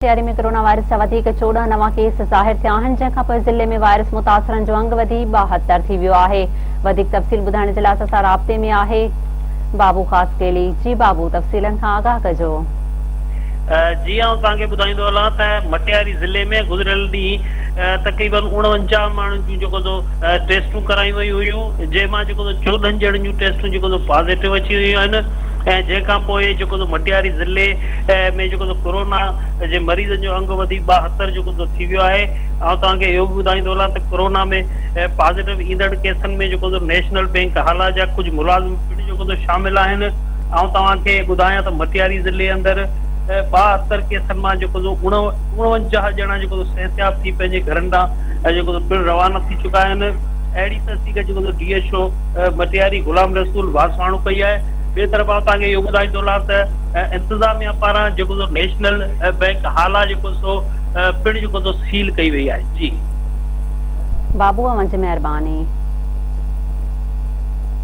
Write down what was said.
मटियारी में corona virus जा 14 नवा केस ज़ाहिर थिया आहिनि, जंहिंखां पोइ ज़िले में वायरस मुतासिरनि जो अंग वधी 72 थी वियो आहे। वधीक तफ़सील ॿुधाइण जे लाइ असां राब्ते में आहे बाबू ख़ास केली। जी बाबू, तफ़सीलनि खां आगाह कजो। जी हाँ, तव्हांखे ॿुधाईंदो हलां त मटियारी ज़िले में गुज़िरियल ॾींहुं तक़रीबन 49 माण्हुनि जूं टेस्टूं करायूं वयूं हुयूं, जंहिंमां 14 ॼणनि जूं टेस्टूं पॉज़िटिव अची वियूं आहिनि। ऐं जंहिंखां पोइ मटियारी ज़िले में कोरोना जे मरीज़नि जो अंग वधी 72 थी वियो आहे। ऐं तव्हांखे इहो बि ॿुधाईंदो हलां त कोरोना में पॉज़िटिव ईंदड़ केसनि में नेशनल बैंक हाला जा कुझु मुलाज़िम पिणु शामिल आहिनि। ऐं तव्हांखे ॿुधायां त मटियारी ज़िले अंदरि 72 केसनि मां 49 ॼणा सिहतयाब थी पंहिंजे घरनि ॾांहुं पिणु रवाना थी चुका आहिनि। अहिड़ी तस्दीक DSO मटियारी गुलाम रसूल वासवाणो कई आहे। ॿिए तरफ़ तव्हांखे इहो ॿुधाईंदो हलां त इंतिज़ामिया पारां नेशनल बैंक हाला पिणु सील कई वई आहे। जी बाबू, मंझि महिरबानी।